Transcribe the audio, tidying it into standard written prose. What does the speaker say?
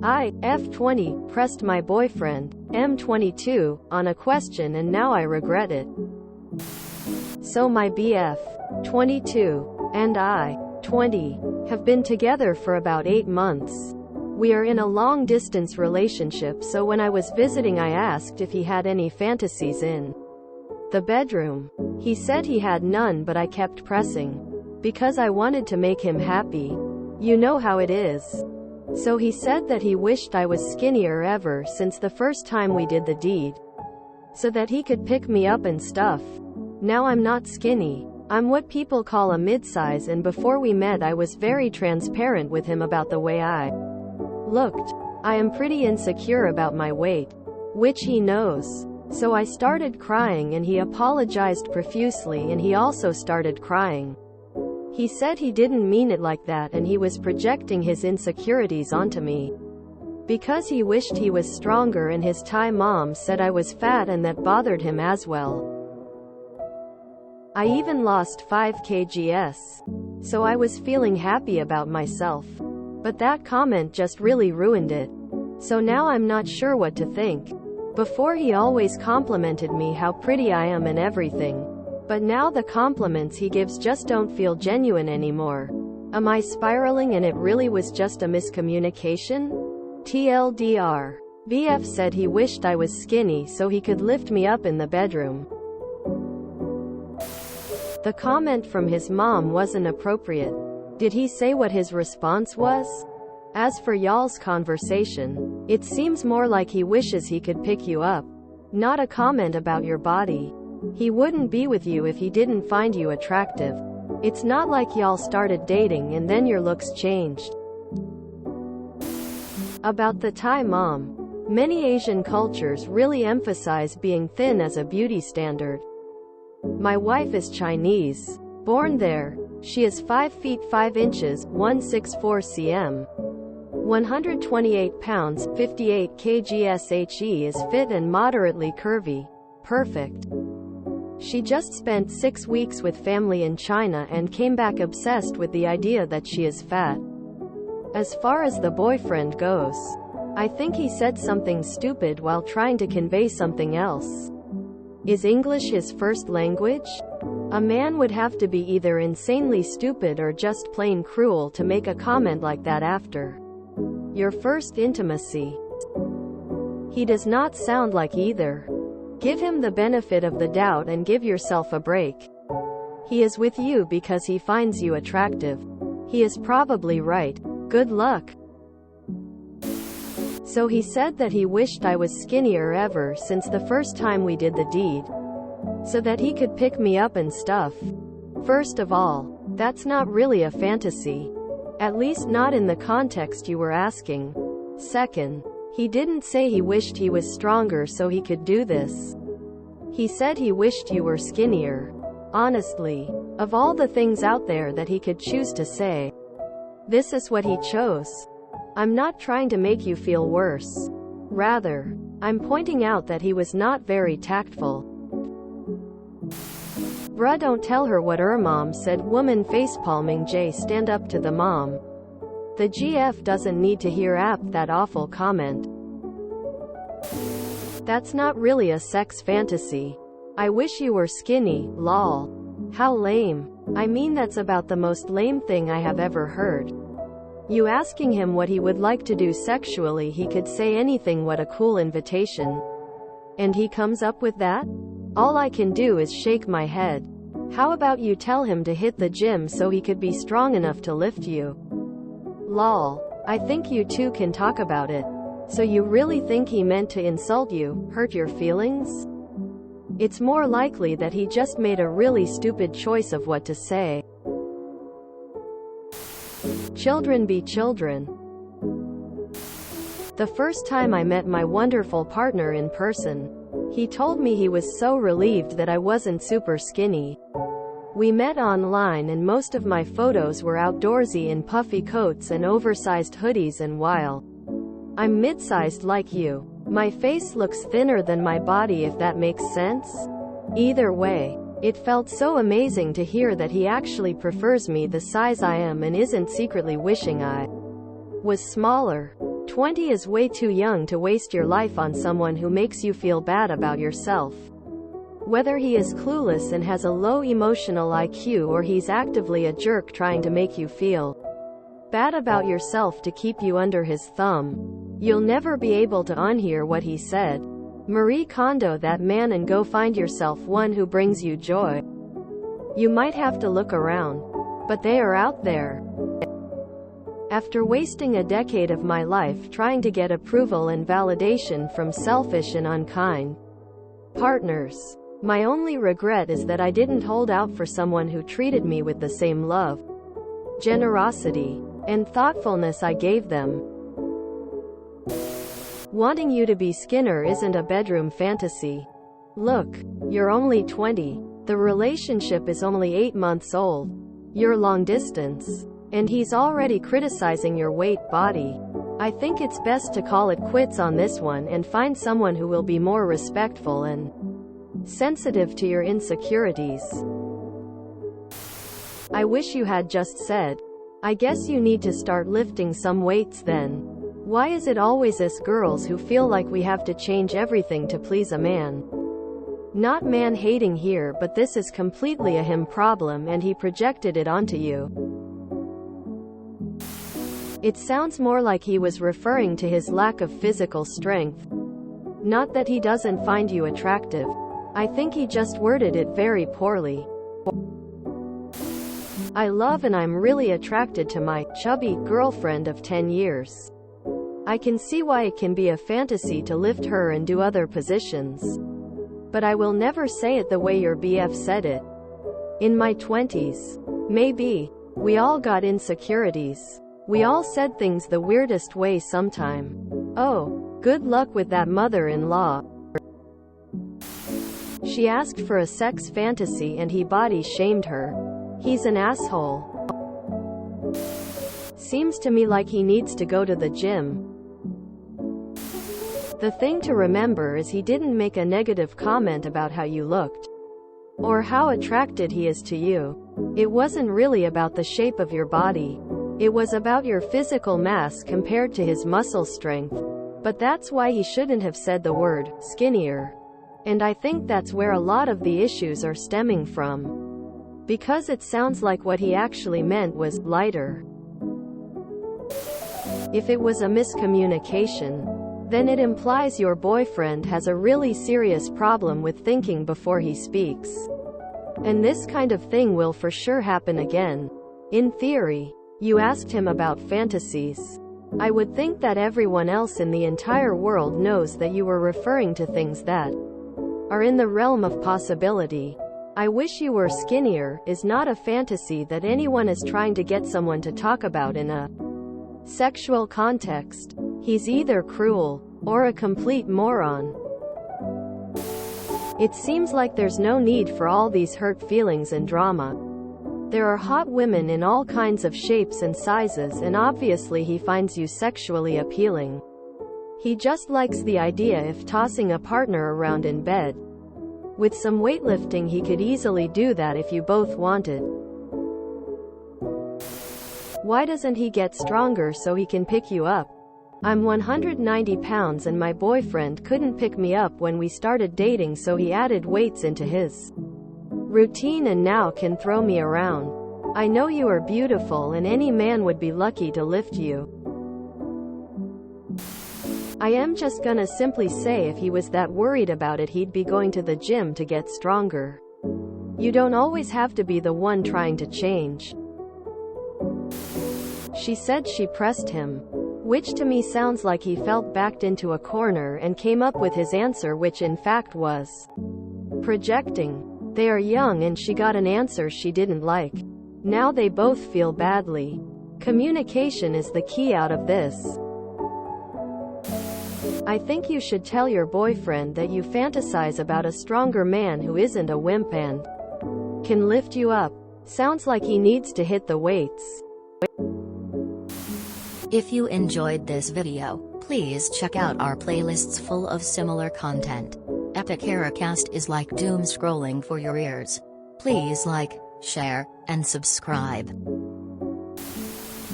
I, F20, pressed my boyfriend, M22, on a question and now I regret it. So my BF, 22, and I, 20, have been together for about 8 months. We are in a long-distance relationship, so when I was visiting I asked if he had any fantasies in the bedroom. He said he had none, but I kept pressing because I wanted to make him happy. You know how it is. So he said that he wished I was skinnier ever since the first time we did the deed, so that he could pick me up and stuff. Now I'm not skinny. I'm what people call a mid-size, and before we met I was very transparent with him about the way I looked. I am pretty insecure about my weight, which he knows. So I started crying and he apologized profusely, and he also started crying. He said he didn't mean it like that and he was projecting his insecurities onto me because he wished he was stronger, and his Thai mom said I was fat and that bothered him as well. I even lost 5 kgs. So I was feeling happy about myself. But that comment just really ruined it. So now I'm not sure what to think. Before he always complimented me how pretty I am and everything. But now the compliments he gives just don't feel genuine anymore. Am I spiraling and it really was just a miscommunication? TLDR. BF said he wished I was skinny so he could lift me up in the bedroom. The comment from his mom wasn't appropriate. Did he say what his response was? As for y'all's conversation, it seems more like he wishes he could pick you up, not a comment about your body. He wouldn't be with you if he didn't find you attractive. It's not like y'all started dating and then your looks changed. About the Thai mom. Many Asian cultures really emphasize being thin as a beauty standard. My wife is Chinese, born there. She is 5 feet 5 inches, 164 cm. 128 pounds, 58 kg. Is fit and moderately curvy. Perfect. She just spent 6 weeks with family in China and came back obsessed with the idea that she is fat. As far as the boyfriend goes, I think he said something stupid while trying to convey something else. Is English his first language? A man would have to be either insanely stupid or just plain cruel to make a comment like that after your first intimacy. He does not sound like either. Give him the benefit of the doubt and give yourself a break. He is with you because he finds you attractive. He is probably right. Good luck. So he said that he wished I was skinnier ever since the first time we did the deed, so that he could pick me up and stuff. First of all, that's not really a fantasy. At least not in the context you were asking. Second, he didn't say he wished he was stronger so he could do this. He said he wished you were skinnier. Honestly, of all the things out there that he could choose to say, this is what he chose. I'm not trying to make you feel worse. Rather, I'm pointing out that he was not very tactful. Bruh, don't tell her what her mom said. Woman facepalming. J. Stand up to the mom. The GF doesn't need to hear that awful comment. That's not really a sex fantasy. I wish you were skinny, lol. How lame. I mean, that's about the most lame thing I have ever heard. You asking him what he would like to do sexually, he could say anything. What a cool invitation. And he comes up with that? All I can do is shake my head. How about you tell him to hit the gym so he could be strong enough to lift you? Lol. I think you two can talk about it. So you really think he meant to insult you, hurt your feelings? It's more likely that he just made a really stupid choice of what to say. Children be children. The first time I met my wonderful partner in person, he told me he was so relieved that I wasn't super skinny. We met online and most of my photos were outdoorsy in puffy coats and oversized hoodies, and while I'm mid-sized like you, my face looks thinner than my body, if that makes sense. Either way, it felt so amazing to hear that he actually prefers me the size I am and isn't secretly wishing I was smaller. 20 is way too young to waste your life on someone who makes you feel bad about yourself. Whether he is clueless and has a low emotional IQ or he's actively a jerk trying to make you feel bad about yourself to keep you under his thumb, you'll never be able to unhear what he said. Marie Kondo that man and go find yourself one who brings you joy. You might have to look around, but they are out there. After wasting a decade of my life trying to get approval and validation from selfish and unkind partners, my only regret is that I didn't hold out for someone who treated me with the same love, generosity, and thoughtfulness I gave them. Wanting you to be Skinner isn't a bedroom fantasy. Look, you're only 20. The relationship is only 8 months old. You're long distance. And he's already criticizing your weight, body. I think it's best to call it quits on this one and find someone who will be more respectful and sensitive to your insecurities. I wish you had just said, I guess you need to start lifting some weights then. Why is it always us girls who feel like we have to change everything to please a man? Not man-hating here, but this is completely a him problem and he projected it onto you. It sounds more like he was referring to his lack of physical strength. Not that he doesn't find you attractive. I think he just worded it very poorly. I love and I'm really attracted to my chubby girlfriend of 10 years. I can see why it can be a fantasy to lift her and do other positions. But I will never say it the way your BF said it. In my 20s. Maybe. We all got insecurities. We all said things the weirdest way sometime. Oh, good luck with that mother-in-law. She asked for a sex fantasy and he body shamed her. He's an asshole. Seems to me like he needs to go to the gym. The thing to remember is he didn't make a negative comment about how you looked or how attracted he is to you. It wasn't really about the shape of your body. It was about your physical mass compared to his muscle strength. But that's why he shouldn't have said the word skinnier. And I think that's where a lot of the issues are stemming from. Because it sounds like what he actually meant was lighter. If it was a miscommunication, then it implies your boyfriend has a really serious problem with thinking before he speaks. And this kind of thing will for sure happen again. In theory, you asked him about fantasies. I would think that everyone else in the entire world knows that you were referring to things that are in the realm of possibility. I wish you were skinnier is not a fantasy that anyone is trying to get someone to talk about in a sexual context. He's either cruel or a complete moron. It seems like there's no need for all these hurt feelings and drama. There are hot women in all kinds of shapes and sizes and obviously he finds you sexually appealing. He just likes the idea of tossing a partner around in bed. With some weightlifting he could easily do that if you both wanted. Why doesn't he get stronger so he can pick you up? I'm 190 pounds and my boyfriend couldn't pick me up when we started dating, so he added weights into his routine and now can throw me around. I know you are beautiful and any man would be lucky to lift you. I am just gonna simply say if he was that worried about it he'd be going to the gym to get stronger. You don't always have to be the one trying to change. She said she pressed him. Which to me sounds like he felt backed into a corner and came up with his answer, which in fact was projecting. They are young and she got an answer she didn't like. Now they both feel badly. Communication is the key out of this. I think you should tell your boyfriend that you fantasize about a stronger man who isn't a wimp and can lift you up. Sounds like he needs to hit the weights. If you enjoyed this video, please check out our playlists full of similar content. Epic Eracast is like doom scrolling for your ears. Please like, share, and subscribe.